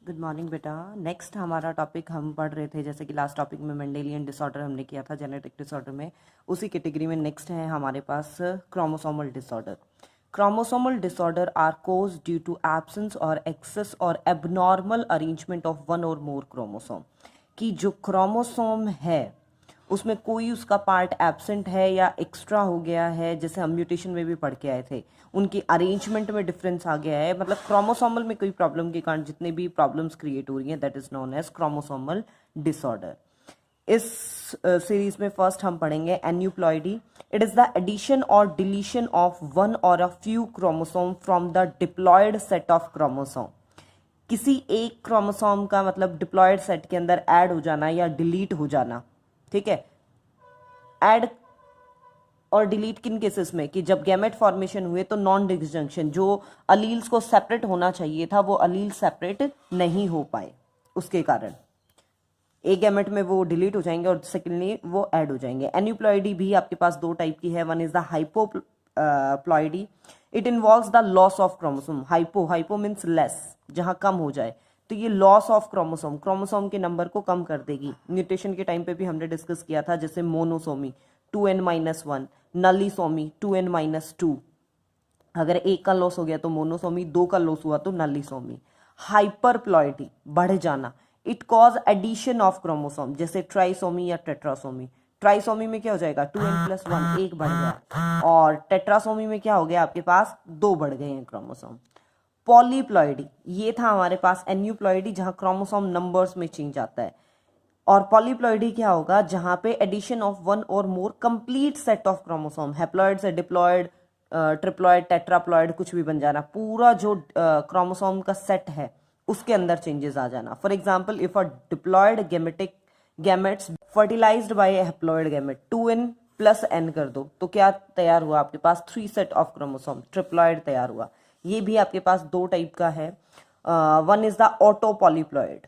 Good morning बेटा। Next हमारा topic हम पढ़ रहे थे, जैसे कि लास्ट टॉपिक में मेंडेलियन डिसऑर्डर हमने किया था जेनेटिक डिसऑर्डर में, उसी कैटेगरी में नेक्स्ट है हमारे पास chromosomal disorder. Chromosomal disorder are caused due to absence or excess or abnormal arrangement of one or more chromosome. कि जो क्रोमोसोम है उसमें कोई उसका पार्ट एब्सेंट है या एक्स्ट्रा हो गया है, जैसे हम म्यूटेशन में भी पढ़ के आए थे, उनकी अरेंजमेंट में डिफरेंस आ गया है, मतलब क्रोमोसोमल में कोई प्रॉब्लम के कारण जितने भी प्रॉब्लम्स क्रिएट हो रही हैं, that is known as chromosomal disorder. इस सीरीज में फर्स्ट हम पढ़ेंगे aneuploidy. It is the addition और डिलीशन ऑफ वन और a few chromosome from the diploid set of chromosome. किसी एक क्रोमोसोम का मतलब डिप्लॉयड सेट के अंदर ऐड हो जाना या डिलीट हो जाना, ठीक है। ऐड और डिलीट किन केसेस में, कि जब गैमेट फॉर्मेशन हुए तो नॉन डिसजंक्शन, जो अलील्स को सेपरेट होना चाहिए था वो अलील सेपरेट नहीं हो पाए, उसके कारण एक गैमेट में वो डिलीट हो जाएंगे और सेकेंडली वो ऐड हो जाएंगे। एन्यूप्लॉइडी भी आपके पास दो टाइप की है। One is the hypoploidy. It involves the loss of chromosome. Hypo means less, जहां कम हो जाए, तो ये लॉस ऑफ क्रोमोसोम, क्रोमोसोम के नंबर को कम कर देगी। म्यूटेशन के टाइम पे भी हमने डिस्कस किया था, जैसे मोनोसोमी 2n-1, नलीसोमी 2n-2। अगर एक का लॉस हो गया तो मोनोसोमी, दो का लॉस हुआ तो नलीसोमी। हाइपरप्लॉइडी, बढ़ जाना। It cause addition of chromosome, जैसे ट्राइसोमी या टेट्रासोमी। ट्राइसोमी में क्या हो जाएगा, 2n+1, एक बढ़ गया, और टेट्रासोमी में क्या हो गया, आपके पास दो बढ़ गए हैं क्रोमोसोम। पॉलीप्लॉइडी, ये था हमारे पास एन्यूप्लॉइडी, जहां क्रोमोसोम नंबर्स में चेंज आता है। और पॉलीप्लॉइडी क्या होगा, जहां पे addition of one or more complete set of chromosome, haploid से डिप्लॉइड, ट्रिप्लॉइड, टेट्राप्लॉइड, कुछ भी बन जाना, पूरा जो क्रोमोसोम का सेट है उसके अंदर चेंजेस आ जाना। For example, if a diploid gametes fertilized by a haploid gamete, 2n+n कर दो तो क्या तैयार हुआ आपके पास, 3 सेट ऑफ क्रोमोसोम, ट्रिप्लॉइड तैयार हुआ। ये भी आपके पास दो टाइप का है। One is the auto polyploid.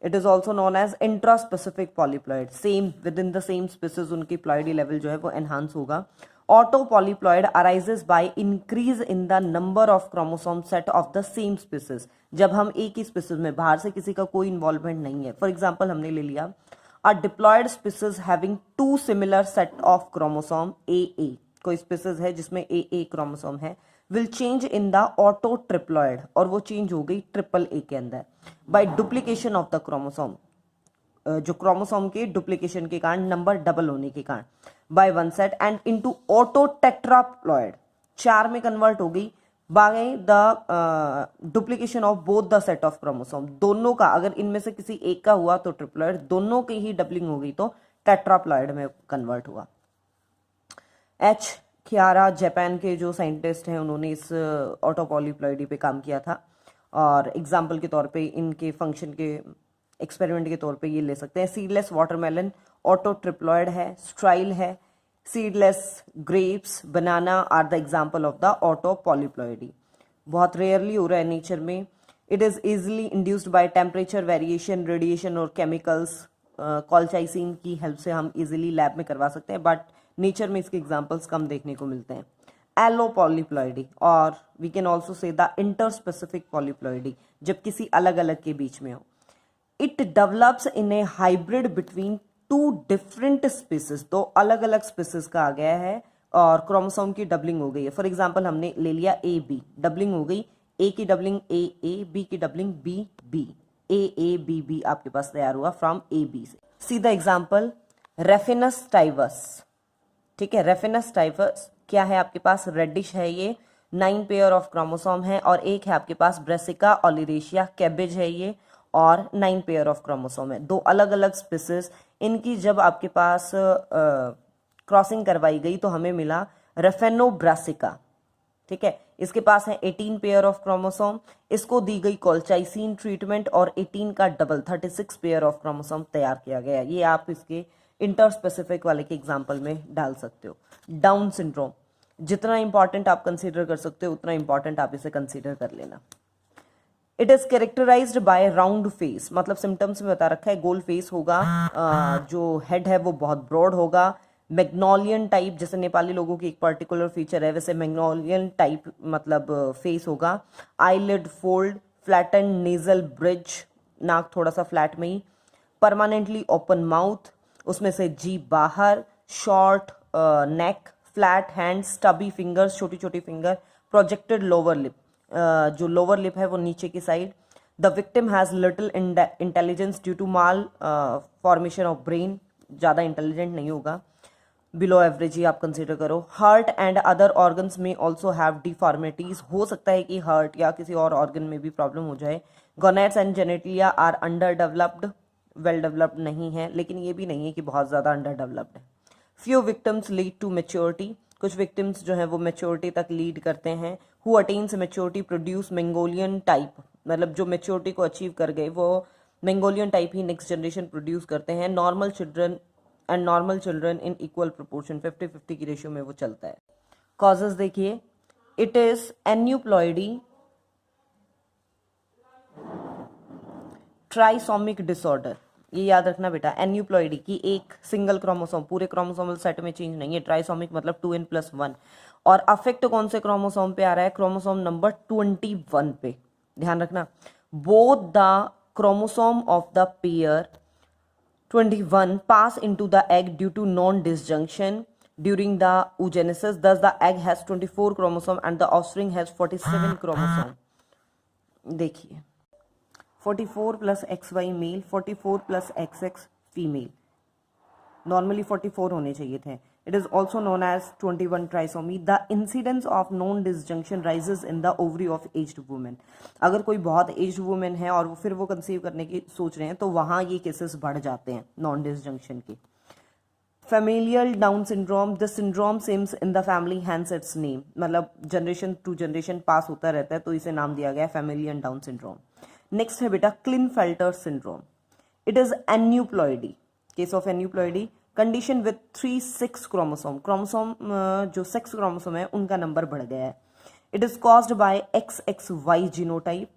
It is also known as intraspecific polyploid. Same within the same species उनकी प्लॉइडी लेवल जो है वो एनहांस होगा। Auto polyploid arises by increase in the number of chromosome set of the same species. जब हम एक ही species में, बाहर से किसी का कोई इन्वॉल्वमेंट नहीं है, फॉर एग्जाम्पल हमने ले लिया a diploid species having 2 similar set of chromosome A, कोई स्पीसीज है जिसमें ए क्रोमोसोम है, will change in the auto triploid, और वो चेंज हो गई ट्रिपल ए के अंदर, by duplication of the chromosome, जो क्रोमोसोम के डुप्लीकेशन के कारण, नंबर डबल होने के कारण, by one set, and into auto tetraploid, 4 में कन्वर्ट हो गई by the duplication of both the set of chromosome. दोनों का, अगर इनमें से किसी एक का हुआ तो ट्रिप्लॉयड, दोनों की ही डबलिंग हो गई तो टेट्राप्लॉयड में कन्वर्ट हुआ। एच खियारा, जापान के जो साइंटिस्ट हैं, उन्होंने इस ऑटोपॉलीप्लॉइडी पे काम किया था, और एग्जाम्पल के तौर पे इनके फंक्शन के एक्सपेरिमेंट के तौर पे ये ले सकते हैं। सीडलेस वाटरमेलन ऑटो ट्रिप्लॉयड है, स्ट्राइल है। Seedless grapes, banana are the example of the autopolyploidy. बहुत रेयरली हो रहा है नेचर में। It is easily induced by temperature variation, radiation और केमिकल्स। कॉलचाइसिन की हेल्प से हम इजिली लैब में करवा सकते हैं, बट नेचर में इसके एग्जाम्पल्स कम देखने को मिलते हैं। एलोपॉलीप्लॉइडी, और we can also say the interspecific polyploidy, जब किसी अलग अलग के बीच में हो। It develops in a hybrid between 2 different species, तो अलग अलग स्पीसीज का आ गया है और क्रोमोसोम की डबलिंग हो गई है। फॉर एग्जाम्पल हमने ले लिया ए बी, डबलिंग हो गई, ए की डबलिंग ए, बी की doubling B, A B B आपके पास तैयार हुआ फ्रॉम ए बी से। सी द एग्जाम्पल, रेफिनस टाइवस, ठीक है। रेफिनस टाइवस क्या है आपके पास, रेडिश है ये, 9 पेयर ऑफ क्रोमोसोम है, और एक है आपके पास ब्रेसिका ओलिरेशिया, कैबेज है ये, और 9 पेयर ऑफ क्रोमोसोम है। दो अलग अलग स्पीसीज, इनकी जब आपके पास क्रॉसिंग करवाई गई तो हमें मिला रेफेनोब्रासिका, ठीक है। इसके पास है 18 पेयर ऑफ क्रोमोसोम, इसको दी गई कॉलचाइसिन ट्रीटमेंट और 18 का डबल 36 पेयर ऑफ क्रोमोसोम तैयार किया गया। ये आप इसके इंटरस्पेसिफिक वाले के एग्जाम्पल में डाल सकते हो। डाउन सिंड्रोम, जितना इंपॉर्टेंट आप कंसीडर कर सकते हो उतना इंपॉर्टेंट आप इसे कंसीडर कर लेना। It is characterized by round face, मतलब सिम्टम्स में बता रखा है, गोल फेस होगा, जो हेड है वो बहुत ब्रॉड होगा, मैग्नोलियन टाइप, जैसे नेपाली लोगों की एक पर्टिकुलर फीचर है, वैसे मैग्नोलियन टाइप मतलब फेस होगा। Eyelid fold, flatten nasal bridge, नाक थोड़ा सा फ्लैट में ही, परमानेंटली ओपन माउथ, उसमें से जीभ बाहर, short neck, flat hand, stubby fingers, छोटी छोटी फिंगर, प्रोजेक्टेड लोअर लिप, जो लोअर लिप है वो नीचे की side. The victim has little intelligence due to mal formation of brain, ज़्यादा इंटेलिजेंट नहीं होगा, बिलो एवरेज ही आप कंसिडर करो। हार्ट एंड अदर ऑर्गन्स में ऑल्सो हैव डिफॉर्मिटीज, हो सकता है कि हार्ट या किसी और ऑर्गन में भी प्रॉब्लम हो जाए। Gonads and genitalia are under developed, well developed नहीं है, लेकिन ये भी नहीं है कि बहुत ज़्यादा अंडर डेवलप्ड है। Few victims lead to maturity, कुछ विक्टिम्स जो है वो मेच्योरिटी तक लीड करते हैं। Who attains maturity produce Mongolian type, मतलब जो मेच्योरिटी को अचीव कर गए वो मंगोलियन टाइप ही नेक्स्ट जनरेशन प्रोड्यूस करते हैं। Normal children and normal children in equal proportion, 50-50 की रेशियो में वो चलता है। कॉजेज देखिए, it is aneuploidy, trisomic disorder, ये याद रखना बेटा, एन्यूप्लॉइडी की एक सिंगल क्रोमोसोम पूरे क्रोमोसोमल सेट में चेंज नहीं है, ट्राइसोमिक मतलब 2n+1, और अफेक्ट कौन से क्रोमोसोम पे आ रहा है, क्रोमोसोम नंबर 21 पे, ध्यान रखना। Both the chromosome of the pair 21 pass into the egg due to non-disjunction during the oogenesis. Thus, the egg has 24 chromosome and the offspring has 47 chromosome. देखिए, 44 plus XY male, 44 plus XX female, normally 44 होने चाहिए थे। It is also known as 21 trisomy. The incidence of non disjunction rises in the ovary of aged women. अगर कोई बहुत aged women है और वो फिर वो कंसीव करने की सोच रहे हैं तो वहाँ ये केसेस बढ़ जाते हैं नॉन डिसजंक्शन के। Familial Down syndrome, this syndrome seems in the family hence its name, मतलब जनरेशन टू जनरेशन पास होता रहता है तो इसे नाम दिया गया फेमिलियल डाउन सिंड्रोम। नेक्स्ट है बेटा Klinefelter syndrome. It is aneuploidy, case of aneuploidy, condition with 3-6 chromosome, chromosome जो 6 क्रोमोसोम है उनका नंबर बढ़ गया है। It is caused by XXY genotype.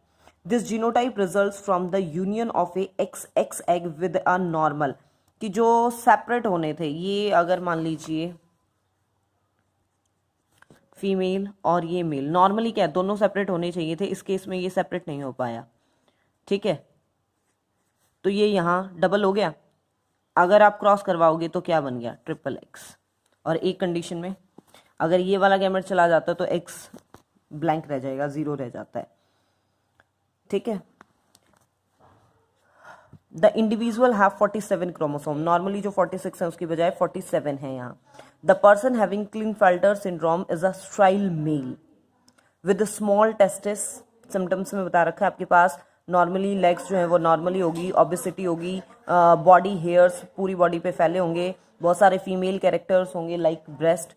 This genotype results from the union of a XX egg with a normal, कि जो separate होने थे, ये अगर मान लीजिए फीमेल और ये मेल, नॉर्मली क्या है दोनों सेपरेट होने चाहिए थे, इस केस में ये सेपरेट नहीं हो पाया, ठीक है, तो ये यहाँ डबल हो गया। अगर आप क्रॉस करवाओगे तो क्या बन गया, XXX। और एक कंडीशन में अगर ये वाला गैमेट चला जाता है तो X ब्लैंक रह जाएगा, 0 रह जाता है, ठीक है। The individual have 47 chromosome, normally जो 46 है उसकी बजाय 47 है यहाँ। The person having Klinefelter syndrome is a sterile male with small testis, symptoms में बता रखा है आपके पास। नॉर्मली लेग्स जो है वो नॉर्मली होगी, ओबेसिटी होगी, बॉडी हेयर्स पूरी बॉडी पे फैले होंगे, बहुत सारे फीमेल कैरेक्टर्स होंगे like breast.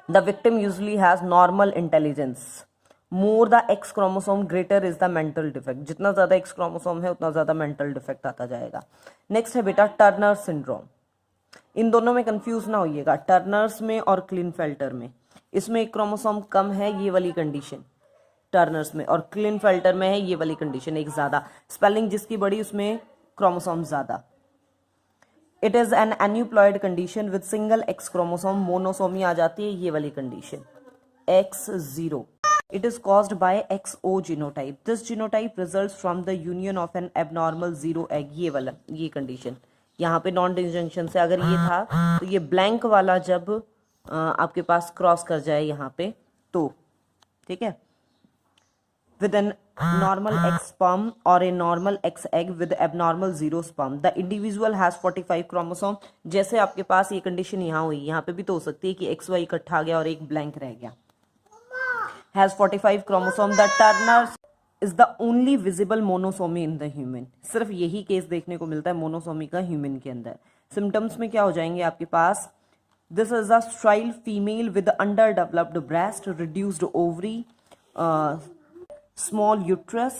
The victim usually has normal intelligence, more the X chromosome greater is the mental defect, जितना ज्यादा X क्रोमोसोम है उतना ज्यादा मेंटल डिफेक्ट आता जाएगा। नेक्स्ट है बेटा टर्नर सिंड्रोम। इन दोनों में कंफ्यूज ना होइएगा, टर्नर्स में और क्लिनफेल्टर में, इसमें एक क्रोमोसोम कम है ये वाली कंडीशन टर्नर्स में, और क्लिनफेल्टर में है ये वाली कंडीशन एक ज्यादा, स्पेलिंग जिसकी बड़ी उसमें क्रोमोसोम ज्यादा। It is an aneuploid condition with single X chromosome, monosomy आ जाती है ये वाली condition, X0। It is caused by XO genotype. This genotype results from the union of an abnormal 0 egg, ये वाला ये कंडीशन यहाँ पे नॉन डिसजंक्शन से अगर ये था तो ये ब्लैंक वाला जब आपके पास क्रॉस कर जाए यहाँ पे तो, ठीक है। with an normal X sperm or a normal X egg with abnormal 0 sperm. The individual has 45 chromosome. जैसे आपके पास ये कंडीशन यहाँ हुई, यहाँ पे भी तो हो सकती है कि XY इकट्ठा आ गया और एक ब्लैंक रह गया। Has 45 chromosome. The Turner is the only visible monosomy in the human. सिर्फ यही केस देखने को मिलता है मोनोसोमी का ह्यूमन के अंदर। सिम्टम्स में क्या हो जाएंगे आपके पास, this is a sterile female with under developed breast, reduced ovary, small uterus,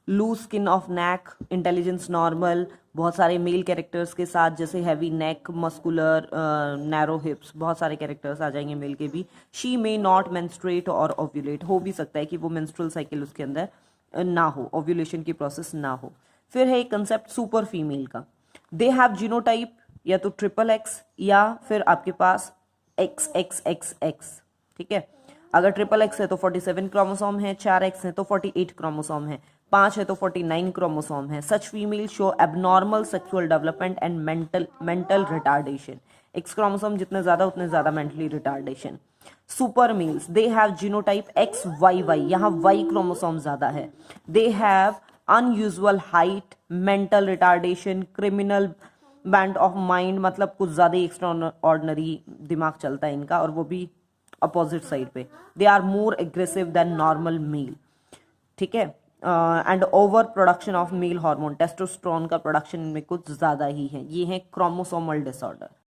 loose skin of neck, intelligence normal, बहुत सारे मेल कैरेक्टर्स के साथ जैसे heavy neck, muscular, narrow hips, बहुत सारे कैरेक्टर्स आ जाएंगे मेल के भी। शी मे नॉट मेंस्ट्रुएट और ओव्यूलेट, हो भी सकता है कि वो मेंस्ट्रुअल साइकिल उसके अंदर ना हो, ओव्यूलेशन की प्रोसेस ना हो। फिर है एक कंसेप्ट सुपर फीमेल का, दे हैव जीनोटाइप या तो XXX या फिर आपके पास XXXX, ठीक है। अगर ट्रिपल एक्स है तो 47 क्रोमोसोम है, 4x है तो 48 क्रोमोसोम है, 5 है तो 49 क्रोमोसोम है। Such female show abnormal sexual development and mental retardation. X chromosome जितने ज्यादा उतने ज्यादा mentally retardation. Super males they have genotype XYY, यहाँ Y क्रोमोसोम ज्यादा है। They have unusual height, mental retardation, criminal bent of mind, मतलब कुछ ज्यादा एक्स्ट्रा ऑर्डिनरी दिमाग चलता है इनका, और वो भी अपोजिट साइड पे। They are more aggressive than normal male, ठीक है। And over production of male hormone, testosterone का प्रोडक्शन इनमें कुछ ज्यादा ही है। ये है क्रोमोसोमल डिसऑर्डर।